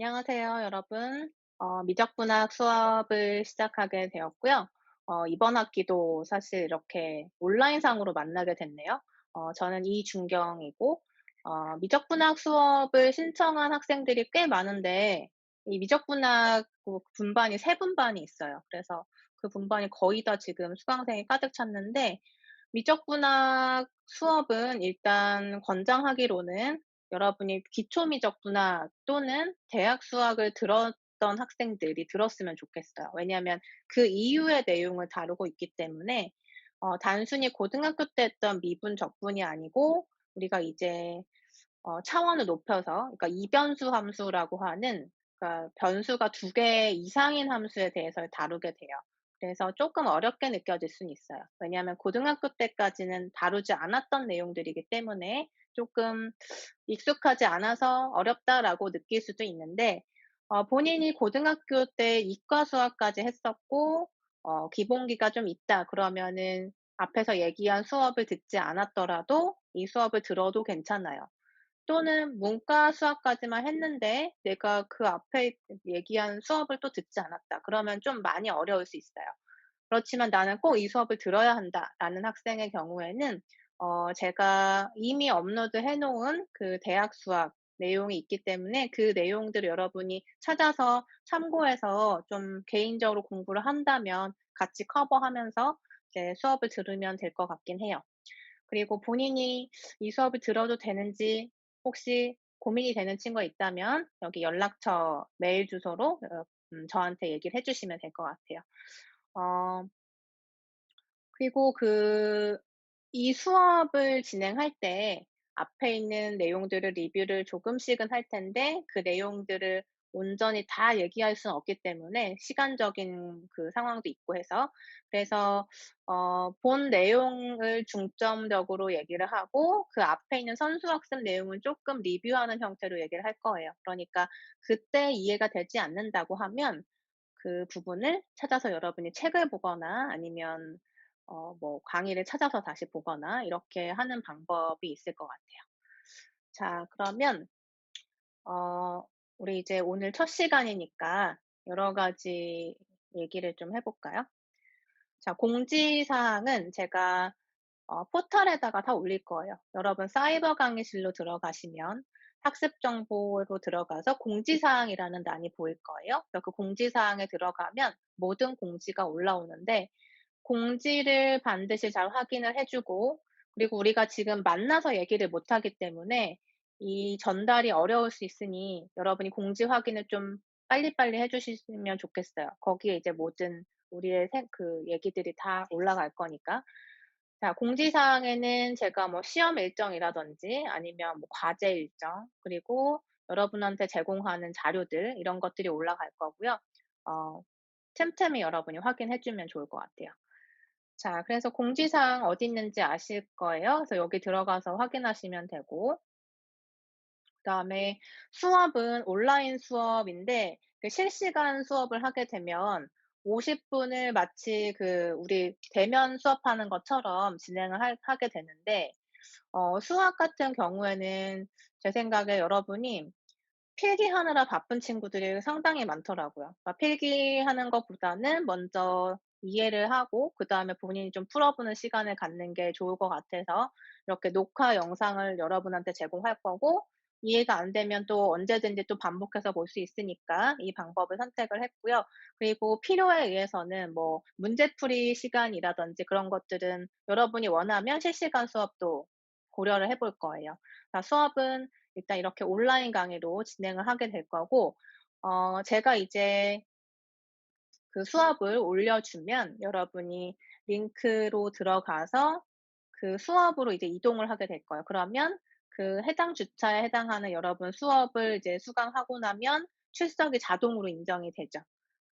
안녕하세요, 여러분. 미적분학 수업을 시작하게 되었고요. 이번 학기도 사실 이렇게 온라인상으로 만나게 됐네요. 저는 이준경이고, 미적분학 수업을 신청한 학생들이 꽤 많은데, 이 미적분학 분반이 세 분반이 있어요. 그래서 그 분반이 거의 다 지금 수강생이 가득 찼는데, 미적분학 수업은 일단 권장하기로는 여러분이 기초 미적분학 또는 대학 수학을 들었던 학생들이 들었으면 좋겠어요. 왜냐하면 그 이후의 내용을 다루고 있기 때문에 단순히 고등학교 때 했던 미분 적분이 아니고 우리가 이제 차원을 높여서, 그러니까 이변수 함수라고 하는, 그러니까 변수가 두 개 이상인 함수에 대해서 다루게 돼요. 그래서 쪼끔 어렵게 느껴질 수는 있어요. 왜냐하면 고등학교 때까지는 다루지 않았던 내용들이기 때문에 쪼끔 익숙하지 않아서 어렵다라고 느낄 수도 있는데, 본인이 고등학교 때 이과 수학까지 했었고 기본기가 좀 있다 그러면은 앞에서 얘기한 수업을 듣지 않았더라도 이 수업을 들어도 괜찮아요. 또는 문과 수학까지만 했는데 내가 그 앞에 얘기한 수업을 또 듣지 않았다. 그러면 좀 많이 어려울 수 있어요. 그렇지만 '나는 꼭 이 수업을 들어야 한다.'라는 학생의 경우에는 제가 이미 업로드해 놓은 그 대학 수학 내용이 있기 때문에 그 내용들을 여러분이 찾아서 참고해서 좀 개인적으로 공부를 한다면 같이 커버하면서 이제 수업을 들으면 될 것 같긴 해요. 그리고 본인이 이 수업을 들어도 되는지 혹시 고민이 되는 친구가 있다면 여기 연락처 메일 주소로 저한테 얘기를 해 주시면 될 것 같아요. 어 그리고 이 수업을 진행할 때 앞에 있는 내용들을 리뷰를 조금씩은 할 텐데 그 내용들을 온전히 다 얘기할 수는 없기 때문에 시간적인 그 상황도 있고 해서, 그래서 본 내용을 중점적으로 얘기를 하고 그 앞에 있는 선수학습 내용은 쪼끔 리뷰하는 형태로 얘기를 할 거예요. 그러니까 그때 이해가 되지 않는다고 하면 그 부분을 찾아서 여러분이 책을 보거나 아니면 뭐 강의를 찾아서 다시 보거나 이렇게 하는 방법이 있을 것 같아요. 자, 그러면 어 우리 이제 오늘 첫 시간이니까 여러 가지 얘기를 좀 해 볼까요? 자, 공지사항은 제가 포털에다가 다 올릴 거예요. 여러분 사이버 강의실로 들어가시면 학습 정보로 들어가서 공지사항이라는欄이 보일 거예요. 그래서 그 공지사항에 들어가면 모든 공지가 올라오는데 공지를 반드시 잘 확인을 해 주고, 그리고 우리가 지금 만나서 얘기를 못 하기 때문에 이 전달이 어려울 수 있으니 여러분이 공지 확인을 좀 빨리빨리 해 주시면 좋겠어요. 거기에 이제 모든 우리의 얘기들이 다 올라갈 거니까. 자, 공지사항에는 제가 뭐 시험 일정이라든지 아니면 뭐 과제 일정, 그리고 여러분한테 제공하는 자료들 이런 것들이 올라갈 거고요. 어 틈틈이 여러분이 확인해 주면 좋을 것 같아요. 자, 그래서 공지사항 어디 있는지 아실 거예요. 그래서 여기 들어가서 확인하시면 되고, 그다음에 수업은 온라인 수업인데 그 실시간 수업을 하게 되면 50 분을 마치 우리 대면 수업하는 것처럼 진행을 하게 되는데, 수학 같은 경우에는 제 생각에 여러분이 필기하느라 바쁜 친구들이 상당히 많더라고요. 그러니까 필기하는 것보다는 먼저 이해를 하고 그다음에 본인이 좀 풀어보는 시간을 갖는 게 좋을 것 같아서 이렇게 녹화 영상을 여러분한테 제공할 거고, 이해가 안 되면 또 언제든지 또 반복해서 볼 수 있으니까 이 방법을 선택을 했고요. 그리고 필요에 의해서는 뭐 문제풀이 시간이라든지 그런 것들은 여러분이 원하면 실시간 수업도 고려를 해볼 거예요. 그러니까 수업은 일단 이렇게 온라인 강의로 진행을 하게 될 거고, 제가 이제 그 수업을 올려주면 여러분이 링크로 들어가서 그 수업으로 이제 이동을 하게 될 거예요. 그러면 그 해당 주차에 해당하는 여러분 수업을 이제 수강하고 나면 출석이 자동으로 인정이 되죠.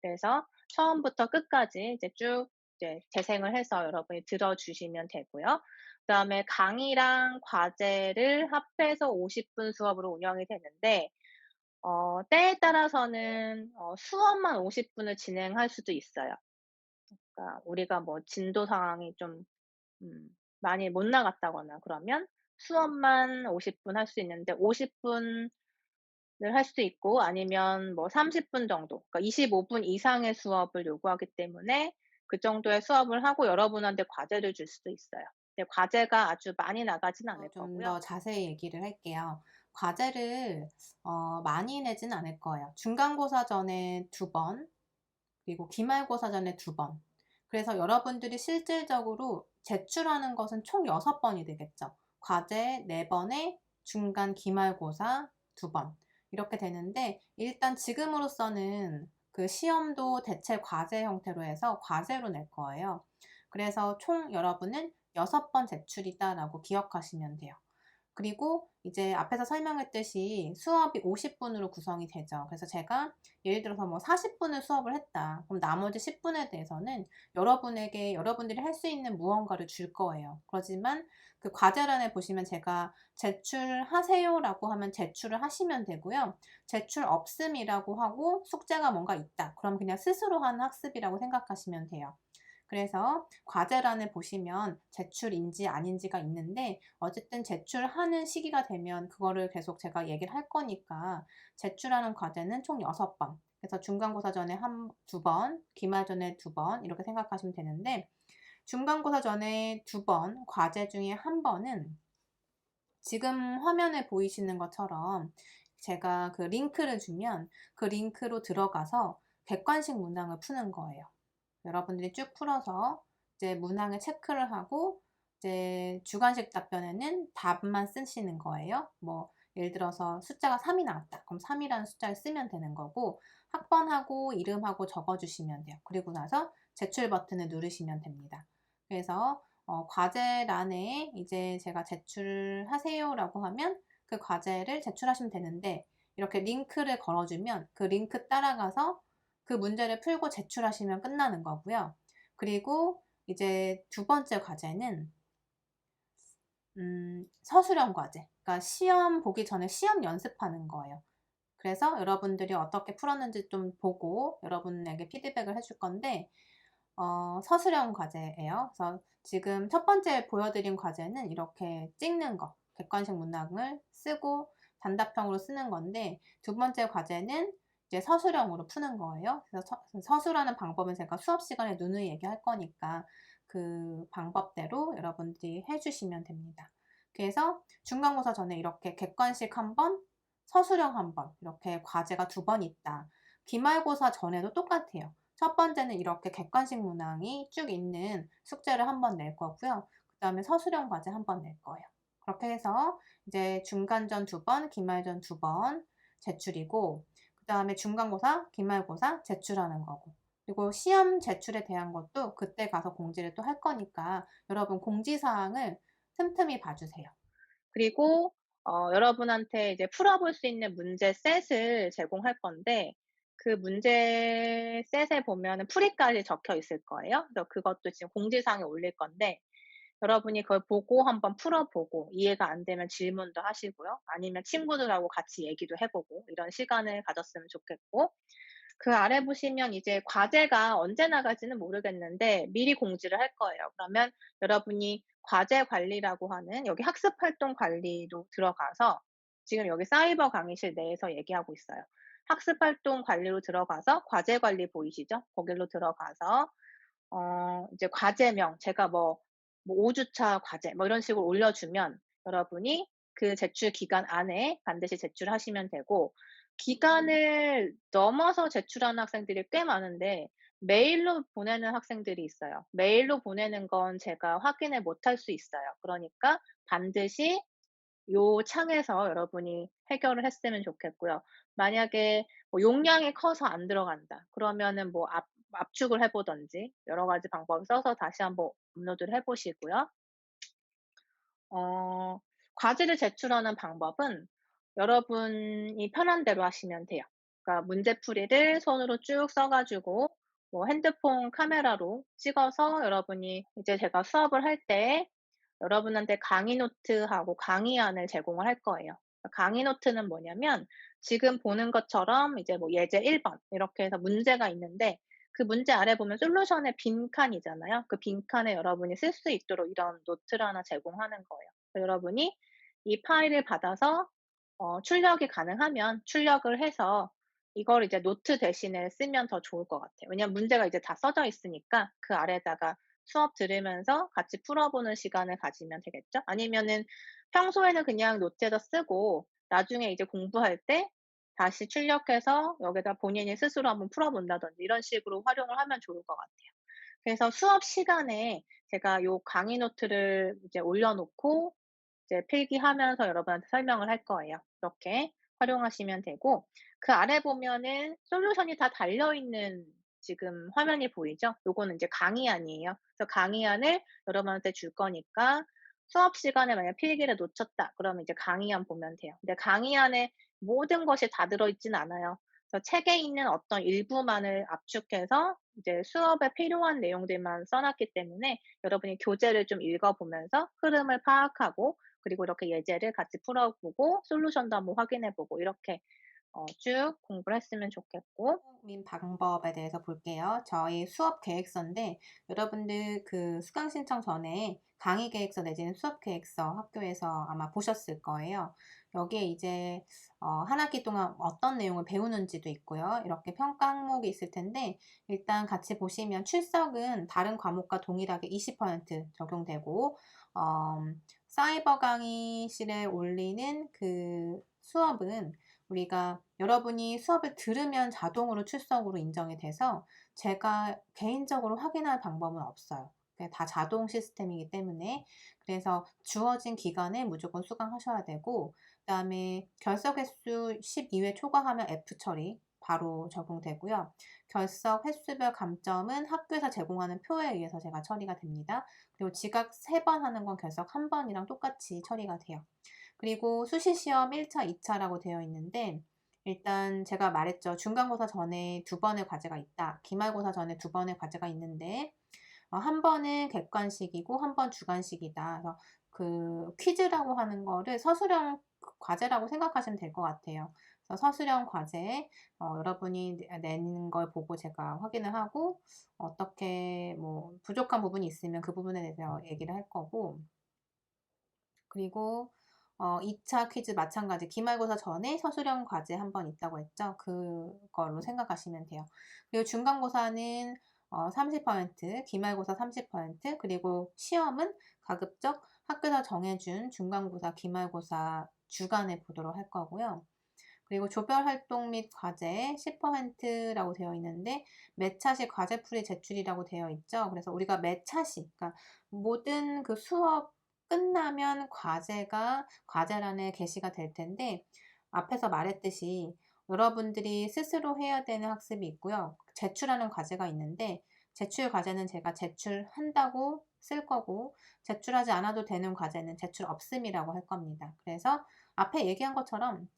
그래서 처음부터 끝까지 이제 쭉 이제 재생을 해서 여러분이 들어주시면 되고요. 그다음에 강의랑 과제를 합해서 50분 수업으로 운영이 되는데, 때에 따라서는 수업만 50 분을 진행할 수도 있어요. 그러니까 우리가 뭐 진도 상황이 좀 많이 못 나갔다거나 그러면 수업만 50분 할 수 있는데 50분 할 수 있고 아니면 뭐 30분 정도, 그러니까 25분 이상의 수업을 요구하기 때문에 그 정도의 수업을 하고 여러분한테 과제를 줄 수도 있어요. 근데 과제가 아주 많이 나가진 않을 좀 거고요. 더 자세히 얘기를 할게요. 과제를 많이 내진 않을 거예요. 중간고사 전에 2번, 그리고 기말고사 전에 2번. 그래서 여러분들이 실질적으로 제출하는 것은 총 6번이 되겠죠. 과제 4번에 중간 기말고사 2번. 이렇게 되는데, 일단 지금으로서는 그 시험도 대체 과제 형태로 해서 과제로 낼 거예요. 그래서 총 여러분은 6번 제출이다라고 기억하시면 돼요. 그리고 이제 앞에서 설명했듯이 수업이 50분으로 구성이 되죠. 그래서 제가 예를 들어서 뭐 40분을 수업을 했다. 그럼 나머지 10분에 대해서는 여러분에게 여러분들이 할 수 있는 무언가를 줄 거예요. 그렇지만 그 과제란에 보시면 제가 "제출하세요."라고 하면 제출을 하시면 되고요. "제출 없음."이라고 하고 "숙제가 뭔가 있다." 그럼 그냥 스스로 하는 학습이라고 생각하시면 돼요. 그래서 과제란을 보시면 제출인지 아닌지가 있는데, 어쨌든 제출하는 시기가 되면 그거를 계속 제가 얘기를 할 거니까 제출하는 과제는 총 6번. 그래서 중간고사 전에 2번, 기말 전에 2번 이렇게 생각하시면 되는데, 중간고사 전에 2번, 과제 중에 1번은 지금 화면에 보이시는 것처럼 제가 그 링크를 주면 그 링크로 들어가서 객관식 문항을 푸는 거예요. 여러분들이 쭉 풀어서 이제 문항을 체크를 하고 이제 주관식 답변에는 답만 쓰시는 거예요. 뭐 예를 들어서 숫자가 3이 나왔다. 그럼 3이라는 숫자를 쓰면 되는 거고, 학번하고 이름하고 적어 주시면 돼요. 그리고 나서 제출 버튼을 누르시면 됩니다. 그래서 과제란에 이제 제가 "제출하세요."라고 하면 그 과제를 제출하시면 되는데, 이렇게 링크를 걸어 주면 그 링크 따라가서 그 문제를 풀고 제출하시면 끝나는 거고요. 그리고 이제 두 번째 과제는 서술형 과제. 그러니까 시험 보기 전에 시험 연습하는 거예요. 그래서 여러분들이 어떻게 풀었는지 좀 보고 여러분에게 피드백을 해줄 건데, 서술형 과제예요. 그래서 지금 첫 번째 보여드린 과제는 이렇게 찍는 거, 객관식 문항을 쓰고 단답형으로 쓰는 건데, 두 번째 과제는 이제 서술형으로 푸는 거예요. 그래서 서술하는 방법은 제가 수업 시간에 누누이 얘기할 거니까 그 방법대로 여러분들이 해 주시면 됩니다. 그래서 중간고사 전에 이렇게 객관식 1번, 서술형 1번 이렇게 과제가 2번 있다. 기말고사 전에도 똑같아요. 첫 번째는 이렇게 객관식 문항이 쭉 있는 숙제를 1번 낼 거고요. 그다음에 서술형 과제 1번 낼 거예요. 그렇게 해서 이제 중간전 2번, 기말전 2번 제출이고, 그다음에 중간고사, 기말고사 제출하는 거고, 그리고 시험 제출에 대한 것도 그때 가서 공지를 또 할 거니까 여러분 공지사항을 틈틈이 봐 주세요. 그리고 여러분한테 이제 풀어볼 수 있는 문제 셋을 제공할 건데, 그 문제 셋에 보면은 풀이까지 적혀 있을 거예요. 그래서 그것도 지금 공지사항에 올릴 건데, 여러분이 그걸 보고 한번 풀어 보고 이해가 안 되면 질문도 하시고요. 아니면 친구들하고 같이 얘기도 해 보고 이런 시간을 가졌으면 좋겠고, 그 아래 보시면 이제 과제가 언제 나갈지는 모르겠는데 미리 공지를 할 거예요. 그러면 여러분이 과제 관리라고 하는 여기 학습 활동 관리로 들어가서, 지금 여기 사이버 강의실 내에서 얘기하고 있어요. 학습 활동 관리로 들어가서 과제 관리 보이시죠? 거기로 들어가서 이제 과제명 제가 뭐 5 주차 과제 뭐 이런 식으로 올려주면 여러분이 그 제출 기간 안에 반드시 제출하시면 되고, 기간을 넘어서 제출하는 학생들이 꽤 많은데 메일로 보내는 학생들이 있어요. 메일로 보내는 건 제가 확인을 못할 수 있어요. 그러니까 반드시 요 창에서 여러분이 해결을 했으면 좋겠고요. 만약에 뭐 용량이 커서 안 들어간다 그러면은 뭐 압축을 해 보든지 여러 가지 방법을 써서 다시 한번 업로드를 해 보시고요. 어 과제를 제출하는 방법은 여러분이 편한 대로 하시면 돼요. 그러니까 문제풀이를 손으로 쭉 써 가지고 뭐 핸드폰 카메라로 찍어서 여러분이 이제 제가 수업을 할 때 여러분한테 강의 노트하고 강의안을 제공을 할 거예요. 그러니까 강의 노트는 뭐냐면 지금 보는 것처럼 이제 뭐 예제 1번 이렇게 해서 문제가 있는데, 그 문제 아래 보면 솔루션의 빈칸이잖아요. 그 빈칸에 여러분이 쓸 수 있도록 이런 노트를 하나 제공하는 거예요. 그래서 여러분이 이 파일을 받아서 출력이 가능하면 출력을 해서 이걸 이제 노트 대신에 쓰면 더 좋을 것 같아요. 왜냐하면 문제가 이제 다 써져 있으니까 그 아래에다가 수업 들으면서 같이 풀어보는 시간을 가지면 되겠죠. 아니면은 평소에는 그냥 노트에다 쓰고 나중에 이제 공부할 때 다시 출력해서 여기다 본인이 스스로 한번 풀어본다든지 이런 식으로 활용을 하면 좋을 것 같아요. 그래서 수업 시간에 제가 요 강의 노트를 이제 올려 놓고 이제 필기하면서 여러분한테 설명을 할 거예요. 이렇게 활용하시면 되고 그 아래 보면은 솔루션이 다 달려 있는 지금 화면이 보이죠? 요거는 인제 강의안이에요. 그래서 강의안을 여러분한테 줄 거니까 수업 시간에 만약 필기를 놓쳤다 그러면 이제 강의안 보면 돼요. 근데 강의안에 모든 것이 다 들어 있진 않아요. 그래서 책에 있는 어떤 일부만을 압축해서 이제 수업에 필요한 내용들만 써 놨기 때문에 여러분이 교재를 좀 읽어 보면서 흐름을 파악하고 그리고 이렇게 예제를 같이 풀어보고 솔루션도 한번 확인해 보고 이렇게 쭉 공부를 했으면 좋겠고. 민 방법에 대해서 볼게요. 저희 수업 계획서인데 여러분들 그 수강 신청 전에 강의 계획서 내지는 수업 계획서 학교에서 아마 보셨을 거예요. 여기에 이제 한 학기 동안 어떤 내용을 배우는지도 있고요. 이렇게 평가 항목이 있을 텐데 일단 같이 보시면 출석은 다른 과목과 동일하게 20% 적용되고 사이버 강의실에 올리는 그 수업은 우리가 여러분이 수업을 들으면 자동으로 출석으로 인정이 돼서 제가 개인적으로 확인할 방법은 없어요. 그게 다 자동 시스템이기 때문에 그래서 주어진 기간에 무조건 수강하셔야 되고 그다음에 결석 횟수 12회 초과하면 F 처리 바로 적용되고요. 결석 횟수별 감점은 학교에서 제공하는 표에 의해서 제가 처리가 됩니다. 그리고 지각 3번 하는 건 결석 1번이랑 똑같이 처리가 돼요. 그리고 수시시험 1차, 2차라고 되어 있는데 일단 제가 말했죠. 중간고사 전에 2번의 과제가 있다. 기말고사 전에 2번의 과제가 있는데 한 번은 객관식이고 한 번 주관식이다. 그래서 그 퀴즈라고 하는 거를 서술형 과제라고 생각하시면 될 것 같아요. 그래서 서술형 과제 여러분이 내는 걸 보고 제가 확인을 하고 어떻게 뭐 부족한 부분이 있으면 그 부분에 대해서 얘기를 할 거고 그리고 2차 퀴즈 마찬가지 기말고사 전에 서술형 과제 한 번 있다고 했죠. 그걸로 생각하시면 돼요. 그리고 중간고사는 30% 기말고사 30% 그리고 시험은 가급적 학교에서 정해 준 중간고사, 기말고사 주간에 보도록 할 거고요. 그리고 조별 활동 및 과제 10%라고 되어 있는데 매 차시 과제풀이 제출이라고 되어 있죠. 그래서 우리가 매 차시 그러니까 모든 그 수업 끝나면 과제가 과제란에 게시가 될 텐데 앞에서 말했듯이 여러분들이 스스로 해야 되는 학습이 있고요. 제출하는 과제가 있는데 제출 과제는 제가 제출한다고 쓸 거고 제출하지 않아도 되는 과제는 제출 없음이라고 할 겁니다. 그래서 앞에 얘기한 것처럼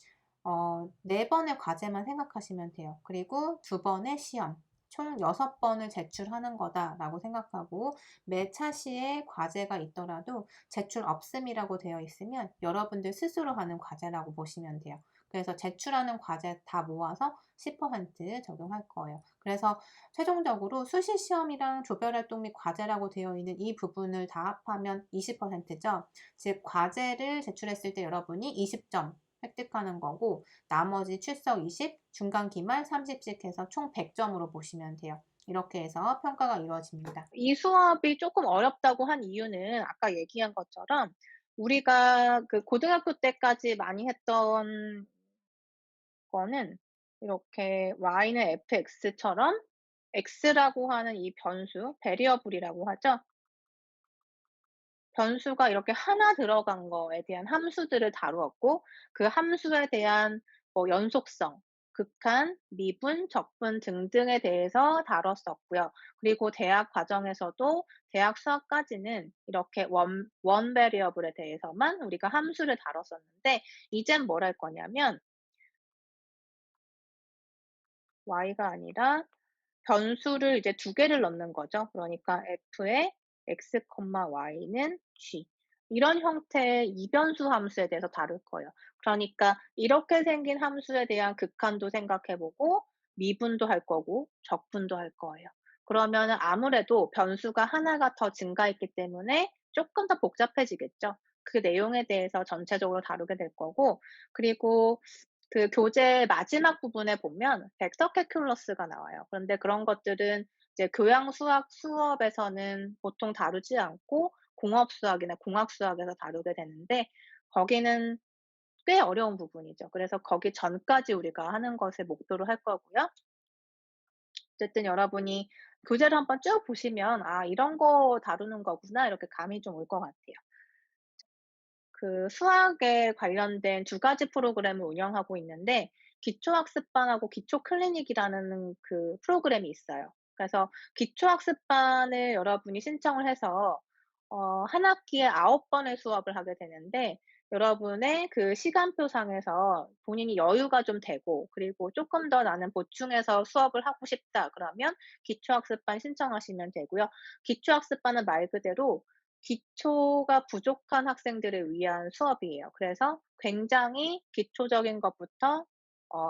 4번의 과제만 생각하시면 돼요. 그리고 2번의 시험. 총 6번을 제출하는 거다라고 생각하고 매 차시에 과제가 있더라도 제출 없음이라고 되어 있으면 여러분들 스스로 하는 과제라고 보시면 돼요. 그래서 제출하는 과제 다 모아서 10% 적용할 거예요. 그래서 최종적으로 수시 시험이랑 조별 활동 및 과제라고 되어 있는 이 부분을 다 합하면 20%죠. 즉 과제를 제출했을 때 여러분이 20점 획득하는 거고 나머지 출석 20, 중간 기말 30씩 해서 총 100점으로 보시면 돼요. 이렇게 해서 평가가 이루어집니다. 이 수업이 쪼끔 어렵다고 한 이유는 아까 얘기한 것처럼 우리가 그 고등학교 때까지 많이 했던 거는 이렇게 y는 fx처럼 x라고 하는 이 변수 variable이라고 하죠. 변수가 이렇게 하나 들어간 거에 대한 함수들을 다루었고 그 함수에 대한 뭐 연속성, 극한, 미분, 적분 등등에 대해서 다뤘었고요. 그리고 대학 과정에서도 대학 수학까지는 이렇게 원 variable에 대해서만 우리가 함수를 다뤘었는데 이젠 뭘 할 거냐면 y가 아니라 변수를 이제 두 개를 넣는 거죠. 그러니까 f의 x, y는 g. 이런 형태의 이변수 함수에 대해서 다룰 거예요. 그러니까 이렇게 생긴 함수에 대한 극한도 생각해 보고 미분도 할 거고 적분도 할 거예요. 그러면은 아무래도 변수가 하나가 더 증가했기 때문에 쪼끔 더 복잡해지겠죠. 그 내용에 대해서 전체적으로 다루게 될 거고, 그리고 그 교재 마지막 부분에 보면 벡터 calculus가 나와요. 그런데 그런 것들은 이제 교양 수학 수업에서는 보통 다루지 않고 공업 수학이나 공학 수학에서 다루게 되는데, 거기는 꽤 어려운 부분이죠. 그래서 거기 전까지 우리가 하는 것을 목표로 할 거고요. 어쨌든 여러분이 교재를 한번 쭉 보시면 '아 이런 거 다루는 거구나.' 이렇게 감이 좀 올 것 같아요. 그 수학에 관련된 두 가지 프로그램을 운영하고 있는데, 기초학습반하고 기초클리닉이라는 그 프로그램이 있어요. 그래서 기초학습반을 여러분이 신청을 해서 1 학기에 9 번의 수업을 하게 되는데, 여러분의 그 시간표상에서 본인이 여유가 좀 되고 그리고 쪼끔 더 '나는 보충해서 수업을 하고 싶다.' 그러면 기초학습반 신청하시면 되고요. 기초학습반은 말 그대로 기초가 부족한 학생들을 위한 수업이에요. 그래서 굉장히 기초적인 것부터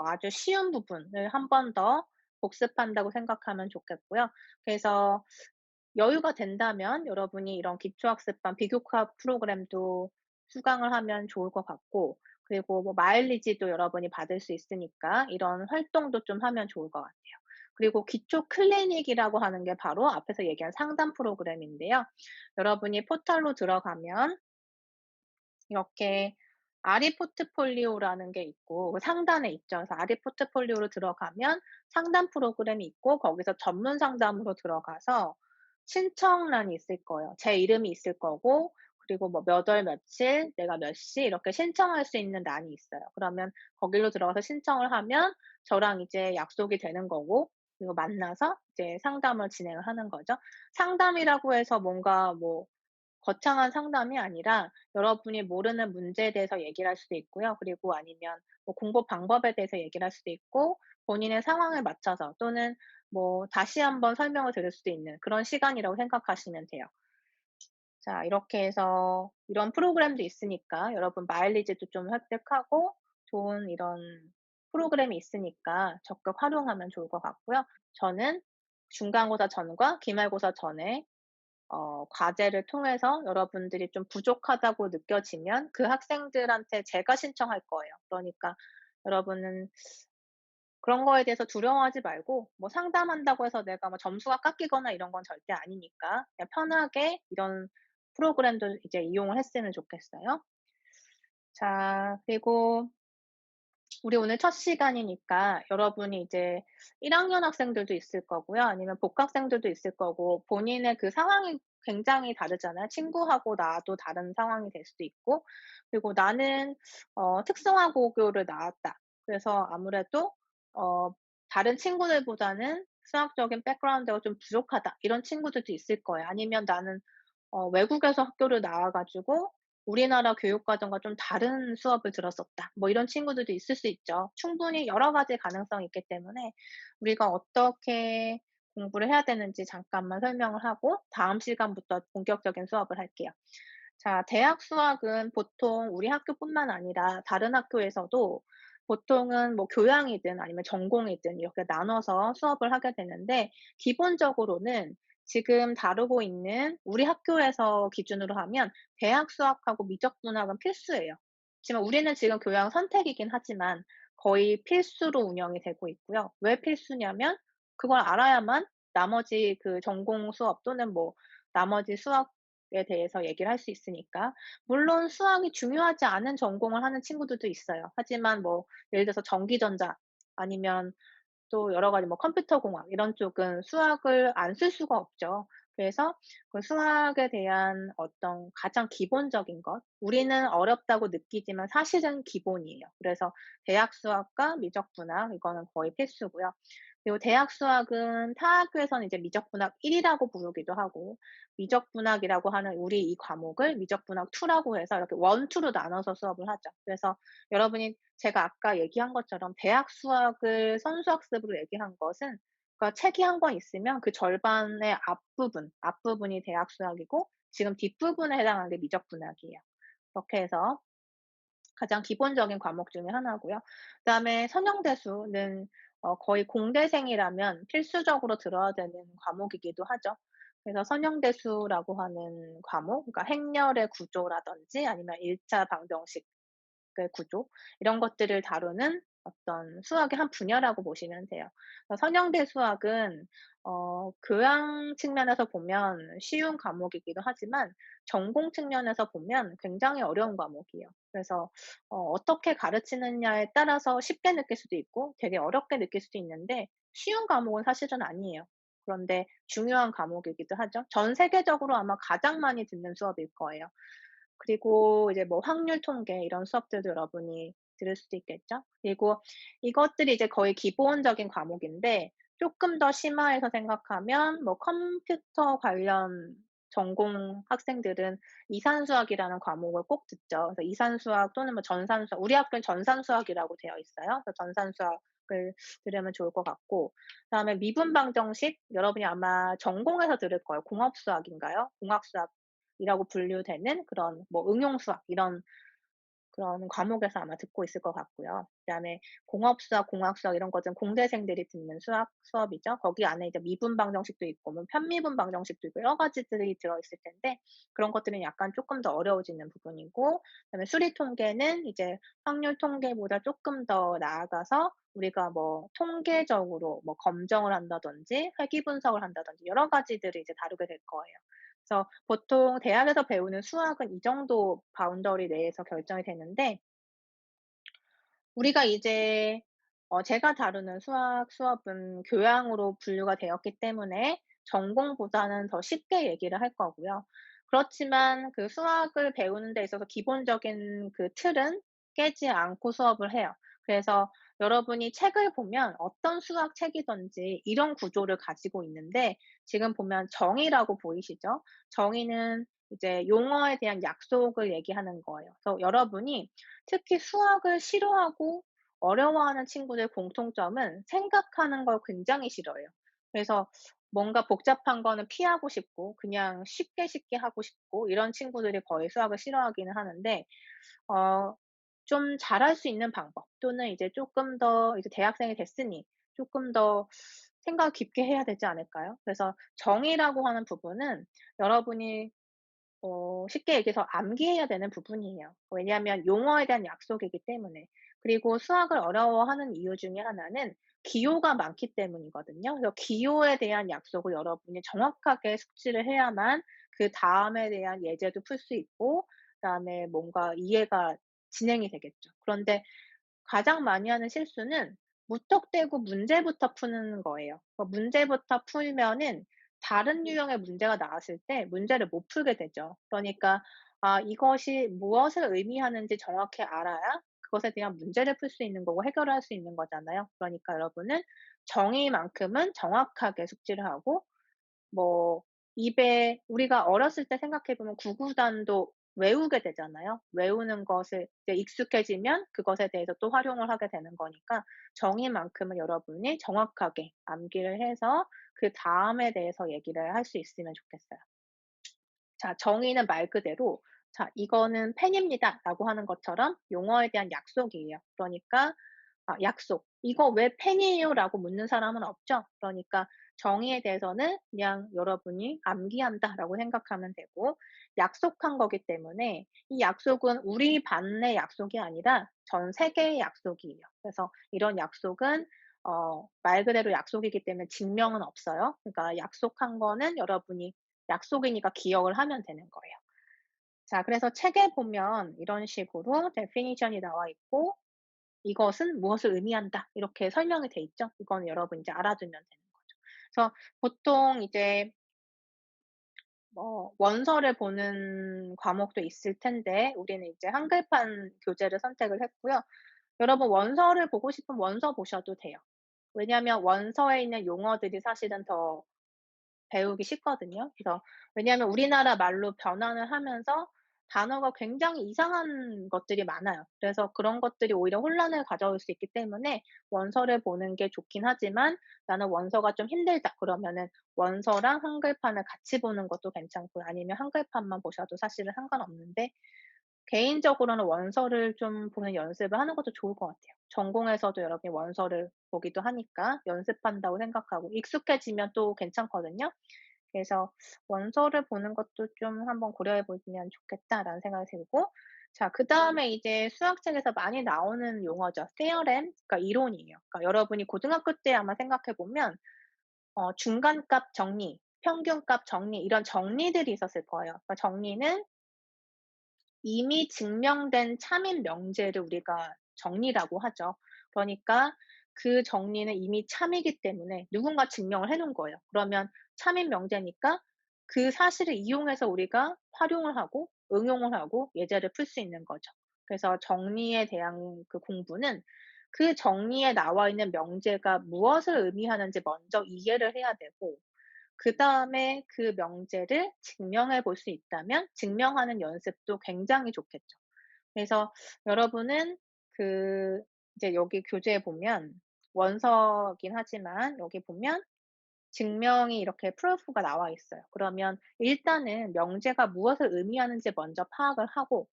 아주 쉬운 부분을 한 번 더 복습한다고 생각하면 좋겠고요. 그래서 여유가 된다면 여러분이 이런 기초학습반 비교과 프로그램도 수강을 하면 좋을 것 같고, 그리고 뭐 마일리지도 여러분이 받을 수 있으니까 이런 활동도 좀 하면 좋을 것 같아요. 그리고 기초 클리닉이라고 하는 게 바로 앞에서 얘기한 상담 프로그램인데요. 여러분이 포털로 들어가면 이렇게 아리 포트폴리오라는 게 있고 그 상단에 있죠. 그래서 아리 포트폴리오로 들어가면 상담 프로그램이 있고, 거기서 전문 상담으로 들어가서 신청란이 있을 거예요. 제 이름이 있을 거고, 그리고 뭐 몇 월 며칠 내가 몇 시 이렇게 신청할 수 있는 란이 있어요. 그러면 거기로 들어가서 신청을 하면 저랑 이제 약속이 되는 거고, 그리고 만나서 이제 상담을 진행을 하는 거죠. 상담이라고 해서 뭔가 뭐 거창한 상담이 아니라 여러분이 모르는 문제에 대해서 얘기를 할 수도 있고요. 그리고 아니면 뭐 공부 방법에 대해서 얘기를 할 수도 있고, 본인의 상황에 맞춰서 또는 뭐 다시 한번 설명을 드릴 수도 있는 그런 시간이라고 생각하시면 돼요. 자, 이렇게 해서 이런 프로그램도 있으니까 여러분 마일리지도 좀 획득하고 좋은 이런 프로그램이 있으니까 적극 활용하면 좋을 것 같고요. 저는 중간고사 전과 기말고사 전에 과제를 통해서 여러분들이 좀 부족하다고 느껴지면 그 학생들한테 제가 신청할 거예요. 그러니까 여러분은 그런 거에 대해서 두려워하지 말고, 뭐 상담한다고 해서 내가 뭐 점수가 깎이거나 이런 건 절대 아니니까 그냥 편하게 이런 프로그램도 이제 이용을 했으면 좋겠어요. 자, 그리고 우리 오늘 첫 시간이니까 여러분이 이제 1 학년 학생들도 있을 거고요. 아니면 복학생들도 있을 거고, 본인의 그 상황이 굉장히 다르잖아요. 친구하고 나도 다른 상황이 될 수도 있고, 그리고 나는 특성화고교를 나왔다. 그래서 아무래도 어 다른 친구들보다는 수학적인 백그라운드가 좀 부족하다. 이런 친구들도 있을 거예요. 아니면 나는 외국에서 학교를 나와 가지고 우리나라 교육 과정과 좀 다른 수업을 들었었다. 뭐 이런 친구들도 있을 수 있죠. 충분히 여러 가지 가능성이 있기 때문에 우리가 어떻게 공부를 해야 되는지 잠깐만 설명을 하고 다음 시간부터 본격적인 수업을 할게요. 자, 대학 수학은 보통 우리 학교뿐만 아니라 다른 학교에서도 보통은 뭐 교양이든 아니면 전공이든 이렇게 나눠서 수업을 하게 되는데, 기본적으로는 지금 다루고 있는 우리 학교에서 기준으로 하면 대학 수학하고 미적 분학은 필수예요. 지금 우리는 지금 교양 선택이긴 하지만 거의 필수로 운영이 되고 있고요. 왜 필수냐면 그걸 알아야만 나머지 그 전공 수업 또는 뭐 나머지 수학에 대해서 얘기를 할 수 있으니까. 물론 수학이 중요하지 않은 전공을 하는 친구들도 있어요. 하지만 뭐 예를 들어서 전기전자 아니면 또 여러 가지 뭐 컴퓨터 공학 이런 쪽은 수학을 안 쓸 수가 없죠. 그래서 그 수학에 대한 어떤 가장 기본적인 것, 우리는 어렵다고 느끼지만 사실은 기본이에요. 그래서 대학 수학과 미적 분학 이거는 거의 필수고요. 그리고 대학 수학은 타 학교에서는 이제 미적 분학 1 이라고 부르기도 하고, 미적 분학이라고 하는 우리 이 과목을 미적 분학 2 라고 해서 이렇게 1, 2로 나눠서 수업을 하죠. 그래서 여러분이 제가 아까 얘기한 것처럼 대학 수학을 선수학습으로 얘기한 것은, 그러니까 책이 한 권 있으면 그 절반의 앞부분이 대학 수학이고 지금 뒷부분에 해당하는 게 미적 분학이에요. 그렇게 해서 가장 기본적인 과목 중에 하나고요. 그다음에 선형대수는 거의 공대생이라면 필수적으로 들어야 되는 과목이기도 하죠. 그래서 선형대수라고 하는 과목, 그러니까 행렬의 구조라든지 아니면 1차 방정식의 구조, 이런 것들을 다루는 어떤 수학의 한 분야라고 보시면 돼요. 선형대 수학은 교양 측면에서 보면 쉬운 과목이기도 하지만 전공 측면에서 보면 굉장히 어려운 과목이에요. 그래서 어떻게 가르치느냐에 따라서 쉽게 느낄 수도 있고 되게 어렵게 느낄 수도 있는데 쉬운 과목은 사실은 아니에요. 그런데 중요한 과목이기도 하죠. 전 세계적으로 아마 가장 많이 듣는 수업일 거예요. 그리고 이제 뭐 확률 통계 이런 수업들도 여러분이 들을 수도 있겠죠. 그리고 이것들이 이제 거의 기본적인 과목인데 쪼끔 더 심화해서 생각하면 뭐 컴퓨터 관련 전공 학생들은 이산수학이라는 과목을 꼭 듣죠. 그래서 이산수학 또는 뭐 전산수학, 우리 학교는 전산수학이라고 되어 있어요. 그래서 전산수학을 들으면 좋을 것 같고, 그다음에 미분방정식 여러분이 아마 전공에서 들을 거예요. 공업수학인가요? 공학수학이라고 분류되는 그런 뭐 응용수학 이런 그런 과목에서 아마 듣고 있을 것 같고요. 그다음에 공업수학, 공학수학 이런 것은 공대생들이 듣는 수업이죠. 거기 안에 이제 미분 방정식도 있고 뭐 편미분 방정식도 있고 여러 가지들이 들어있을 텐데 그런 것들은 약간 쪼끔 더 어려워지는 부분이고, 그다음에 수리 통계는 이제 확률 통계보다 쪼끔 더 나아가서 우리가 뭐 통계적으로 뭐 검정을 한다든지 회귀 분석을 한다든지 여러 가지들을 이제 다루게 될 거예요. 그래서 보통 대학에서 배우는 수학은 이 정도 바운더리 내에서 결정이 되는데 우리가 이제 제가 다루는 수학 수업은 교양으로 분류가 되었기 때문에 전공보다는 더 쉽게 얘기를 할 거고요. 그렇지만 그 수학을 배우는 데 있어서 기본적인 그 틀은 깨지 않고 수업을 해요. 그래서 여러분이 책을 보면 어떤 수학 책이든지 이런 구조를 가지고 있는데 지금 보면 정의라고 보이시죠? 정의는 이제 용어에 대한 약속을 얘기하는 거예요. 그래서 여러분이 특히 수학을 싫어하고 어려워하는 친구들 공통점은 생각하는 걸 굉장히 싫어해요. 그래서 뭔가 복잡한 거는 피하고 싶고 그냥 쉽게 쉽게 하고 싶고 이런 친구들이 거의 수학을 싫어하기는 하는데 어 좀 잘할 수 있는 방법 또는 이제 쪼끔 더 이제 대학생이 됐으니 쪼끔 더 생각을 깊게 해야 되지 않을까요? 그래서 정의라고 하는 부분은 여러분이 쉽게 얘기해서 암기해야 되는 부분이에요. 왜냐하면 용어에 대한 약속이기 때문에. 그리고 수학을 어려워하는 이유 중에 하나는 기호가 많기 때문이거든요. 그래서 기호에 대한 약속을 여러분이 정확하게 숙지를 해야만 그다음에 대한 예제도 풀 수 있고 그다음에 뭔가 이해가 진행이 되겠죠. 그런데 가장 많이 하는 실수는 무턱대고 문제부터 푸는 거예요. 문제부터 풀면은 다른 유형의 문제가 나왔을 때 문제를 못 풀게 되죠. 그러니까 이것이 무엇을 의미하는지 정확히 알아야 그것에 대한 문제를 풀 수 있는 거고 해결을 할 수 있는 거잖아요. 그러니까 여러분은 정의만큼은 정확하게 숙지를 하고 뭐 입에 우리가 어렸을 때 생각해 보면 구구단도 외우게 되잖아요. 외우는 것을 이제 익숙해지면 그것에 대해서 또 활용을 하게 되는 거니까 정의만큼은 여러분이 정확하게 암기를 해서 그다음에 대해서 얘기를 할 수 있으면 좋겠어요. 자, 정의는 말 그대로 자, "이거는 펜입니다."라고 하는 것처럼 용어에 대한 약속이에요. 그러니까 약속. "이거 왜 펜이에요?"라고 묻는 사람은 없죠. 그러니까 정의에 대해서는 그냥 여러분이 '암기한다.'라고 생각하면 되고 약속한 거기 때문에 이 약속은 우리 반의 약속이 아니라 전 세계의 약속이에요. 그래서 이런 약속은 말 그대로 약속이기 때문에 증명은 없어요. 그러니까 약속한 거는 여러분이 약속이니까 기억을 하면 되는 거예요. 자, 그래서 책에 보면 이런 식으로 definition이 나와 있고 "이것은 무엇을 의미한다." 이렇게 설명이 돼 있죠. 이거는 여러분이 이제 알아두면 되는 거죠. 그래서 보통 이제 원서를 보는 과목도 있을 텐데 우리는 이제 한글판 교재를 선택을 했고요. 여러분 원서를 보고 싶으면 원서 보셔도 돼요. 왜냐하면 원서에 있는 용어들이 사실은 더 배우기 쉽거든요. 그래서 왜냐하면 우리나라 말로 변환을 하면서 단어가 굉장히 이상한 것들이 많아요. 그래서 그런 것들이 오히려 혼란을 가져올 수 있기 때문에 원서를 보는 게 좋긴 하지만 '나는 원서가 좀 힘들다.' 그러면은 원서랑 한글판을 같이 보는 것도 괜찮고요. 아니면 한글판만 보셔도 사실은 상관없는데 개인적으로는 원서를 좀 보는 연습을 하는 것도 좋을 것 같아요. 전공에서도 여러 개 원서를 보기도 하니까 연습한다고 생각하고 익숙해지면 또 괜찮거든요. 그래서 '원서를 보는 것도 좀 한번 고려해 보면 좋겠다.'라는 생각이 들고, 자 그다음에 이제 수학책에서 많이 나오는 용어죠. theorem, 그러니까 이론이에요. 그러니까 여러분이 고등학교 때 아마 생각해 보면 중간값 정리, 평균값 정리, 이런 정리들이 있었을 거예요. 그러니까 정리는 이미 증명된 참인 명제를 우리가 정리라고 하죠. 그러니까 그 정리는 이미 참이기 때문에 누군가 증명을 해 놓은 거예요. 그러면 참인 명제니까 그 사실을 이용해서 우리가 활용을 하고 응용을 하고 예제를 풀 수 있는 거죠. 그래서 정리에 대한 그 공부는 그 정리에 나와 있는 명제가 무엇을 의미하는지 먼저 이해를 해야 되고, 그다음에 그 명제를 증명해 볼 수 있다면 증명하는 연습도 굉장히 좋겠죠. 그래서 여러분은 그 이제 여기 교재에 보면 원서긴 하지만 여기 보면 증명이 이렇게 프루프가 나와 있어요. 그러면 일단은 명제가 무엇을 의미하는지 먼저 파악을 하고,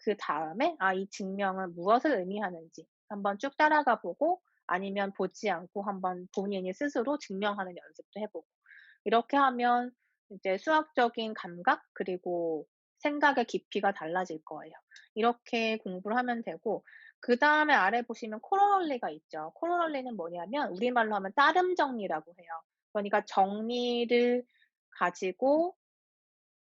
그다음에 이 증명은 무엇을 의미하는지 한번 쭉 따라가 보고, 아니면 보지 않고 한번 본인이 스스로 증명하는 연습도 해 보고, 이렇게 하면 이제 수학적인 감각 그리고 생각의 깊이가 달라질 거예요. 이렇게 공부를 하면 되고, 그다음에 아래 보시면 코로널리가 있죠. 코로널리는 뭐냐면 우리말로 하면 따름 정리라고 해요. 그러니까 정리를 가지고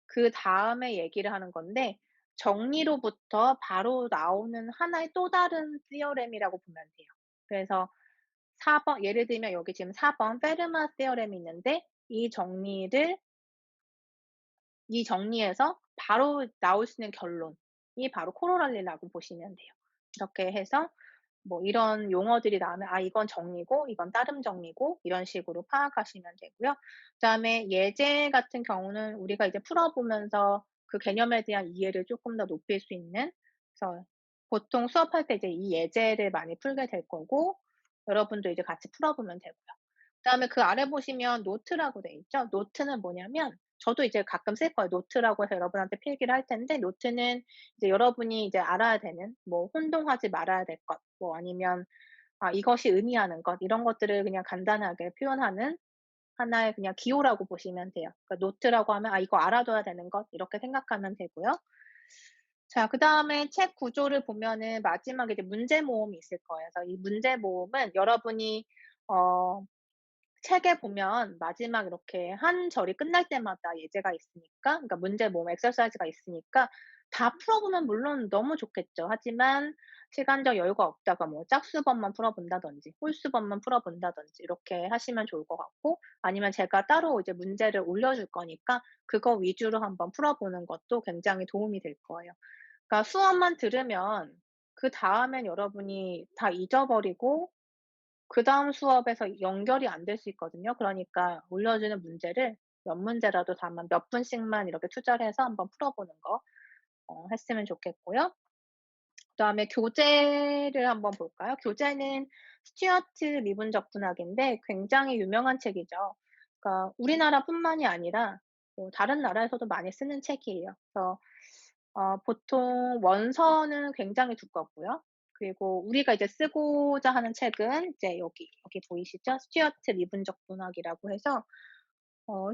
그다음에 얘기를 하는 건데, 정리로부터 바로 나오는 하나의 또 다른 theorem이라고 보면 돼요. 그래서 4번 예를 들면 여기 지금 4번 페르마 theorem이 있는데, 이 정리에서 바로 나올 수 있는 결론이 바로 코로날리라고 보시면 돼요. 이렇게 해서 뭐 이런 용어들이 나오면 이건 정리고 이건 따름 정리고, 이런 식으로 파악하시면 되고요. 그다음에 예제 같은 경우는 우리가 이제 풀어 보면서 그 개념에 대한 이해를 쪼끔 더 높일 수 있는, 그래서 보통 수업할 때 이제 이 예제를 많이 풀게 될 거고, 여러분도 이제 같이 풀어 보면 되고요. 그다음에 그 아래 보시면 노트라고 돼 있죠. 노트는 뭐냐면 저도 이제 가끔 쓸 거예요. 노트라고 해서 여러분한테 필기를 할 텐데, 노트는 이제 여러분이 이제 알아야 되는 뭐 혼동하지 말아야 될 것, 뭐 아니면 이것이 의미하는 것, 이런 것들을 그냥 간단하게 표현하는 하나의 그냥 기호라고 보시면 돼요. 그러니까 노트라고 하면 이거 알아둬야 되는 것, 이렇게 생각하면 되고요. 자 그다음에 책 구조를 보면은 마지막에 이제 문제 모음이 있을 거예요. 그래서 이 문제 모음은 여러분이 어 책에 보면 마지막 이렇게 한 절이 끝날 때마다 예제가 있으니까, 그러니까 문제 모음 exercise가 있으니까 다 풀어보면 물론 너무 좋겠죠. 하지만 시간적 여유가 없다가 뭐 짝수번만 풀어본다든지 홀수번만 풀어본다든지 이렇게 하시면 좋을 것 같고, 아니면 제가 따로 이제 문제를 올려줄 거니까 그거 위주로 한번 풀어보는 것도 굉장히 도움이 될 거예요. 그러니까 수업만 들으면 그다음엔 여러분이 다 잊어버리고 그다음 수업에서 연결이 안 될 수 있거든요. 그러니까 올려주는 문제를 몇 문제라도 다만 몇 분씩만 이렇게 투자를 해서 한번 풀어보는 거 했으면 좋겠고요. 그다음에 교재를 한번 볼까요? 교재는 스튜어트 미분적 분학인데 굉장히 유명한 책이죠. 그러니까 우리나라뿐만이 아니라 뭐 다른 나라에서도 많이 쓰는 책이에요. 그래서 보통 원서는 굉장히 두껍고요. 그리고 우리가 이제 쓰고자 하는 책은 이제 여기 보이시죠? 스튜어트 미분적 분학이라고 해서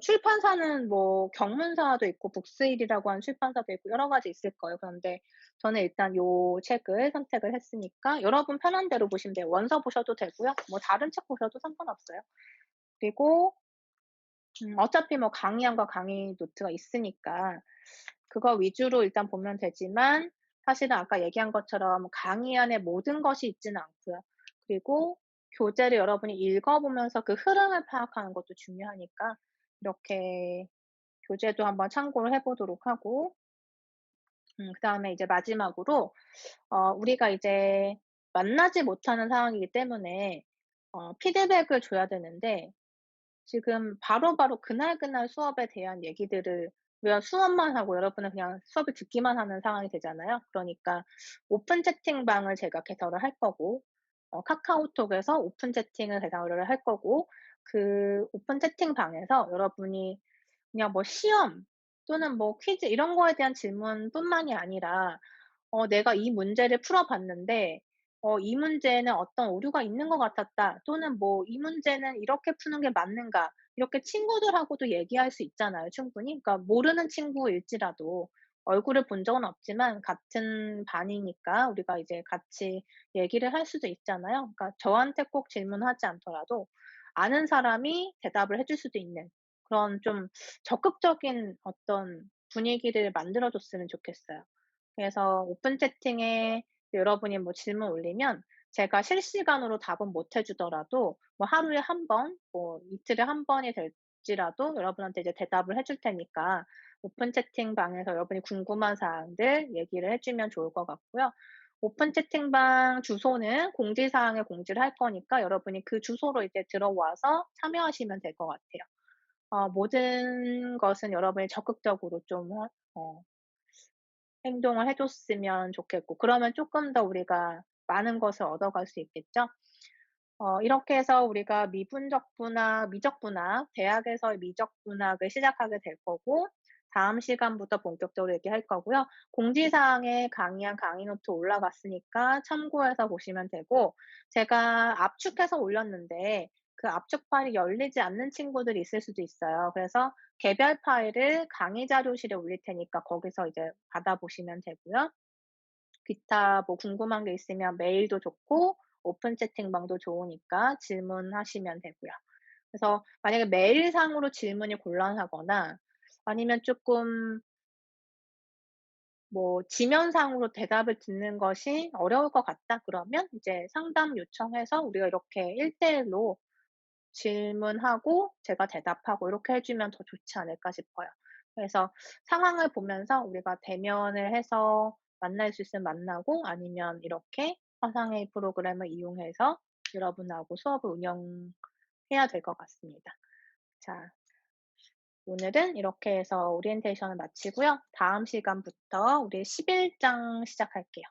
출판사는 뭐 경문사도 있고 북스일이라고 하는 출판사도 있고 여러 가지 있을 거예요. 그런데 저는 일단 요 책을 선택을 했으니까 여러분 편한 대로 보시면 돼요. 원서 보셔도 되고요. 뭐 다른 책 보셔도 상관없어요. 그리고 어차피 뭐 강의안과 강의 노트가 있으니까 그거 위주로 일단 보면 되지만, 사실은 아까 얘기한 것처럼 강의 안에 모든 것이 있지는 않고요. 그리고 교재를 여러분이 읽어 보면서 그 흐름을 파악하는 것도 중요하니까 이렇게 교재도 한번 참고를 해 보도록 하고, 그다음에 이제 마지막으로 우리가 이제 만나지 못하는 상황이기 때문에 피드백을 줘야 되는데, 지금 바로바로 그날그날 수업에 대한 얘기들을 우리가 수업만 하고 여러분은 그냥 수업을 듣기만 하는 상황이 되잖아요. 그러니까 오픈 채팅방을 제가 개설을 할 거고, 카카오톡에서 오픈 채팅을 개설을 할 거고, 그 오픈 채팅방에서 여러분이 그냥 뭐 시험 또는 뭐 퀴즈 이런 거에 대한 질문뿐만이 아니라 내가 이 문제를 풀어 봤는데 이 문제에는 어떤 오류가 있는 것 같았다. 또는 뭐 '이 문제는 이렇게 푸는 게 맞는가.' 이렇게 친구들하고도 얘기할 수 있잖아요, 충분히. 그러니까 모르는 친구일지라도 얼굴을 본 적은 없지만 같은 반이니까 우리가 이제 같이 얘기를 할 수도 있잖아요. 그러니까 저한테 꼭 질문하지 않더라도 아는 사람이 대답을 해줄 수도 있는 그런 좀 적극적인 어떤 분위기를 만들어 줬으면 좋겠어요. 그래서 오픈 채팅에 여러분이 뭐 질문 올리면 제가 실시간으로 답은 못 해 주더라도 뭐 하루에 한 번, 뭐 이틀에 한 번이 될지라도 여러분한테 이제 대답을 해줄 테니까 오픈 채팅방에서 여러분이 궁금한 사항들 얘기를 해 주면 좋을 것 같고요. 오픈 채팅방 주소는 공지사항에 공지를 할 거니까 여러분이 그 주소로 이제 들어와서 참여하시면 될 것 같아요. 모든 것은 여러분이 적극적으로 좀 행동을 해 줬으면 좋겠고 그러면 쪼끔 더 우리가 많은 것을 얻어갈 수 있겠죠? 이렇게 해서 우리가 미분적 분학, 미적 분학, 대학에서의 미적 분학을 시작하게 될 거고 다음 시간부터 본격적으로 얘기할 거고요. 공지사항에 강의한 강의 노트 올라갔으니까 참고해서 보시면 되고 제가 압축해서 올렸는데 그 압축 파일이 열리지 않는 친구들이 있을 수도 있어요. 그래서 개별 파일을 강의 자료실에 올릴 테니까 거기서 이제 받아보시면 되고요. 기타 뭐 궁금한 게 있으면 메일도 좋고 오픈 채팅방도 좋으니까 질문하시면 되고요. 그래서 만약에 메일상으로 질문이 곤란하거나 아니면 쪼끔 뭐 지면상으로 대답을 듣는 것이 어려울 것 같다 그러면 이제 상담 요청해서 우리가 이렇게 1대1로 질문하고 제가 대답하고 이렇게 해 주면 더 좋지 않을까 싶어요. 그래서 상황을 보면서 우리가 대면을 해서 만날 수 있으면 만나고 아니면 이렇게 화상회의 프로그램을 이용해서 여러분하고 수업을 운영해야 될 것 같습니다. 자, 오늘은 이렇게 해서 오리엔테이션을 마치고요. 다음 시간부터 우리 11장 시작할게요.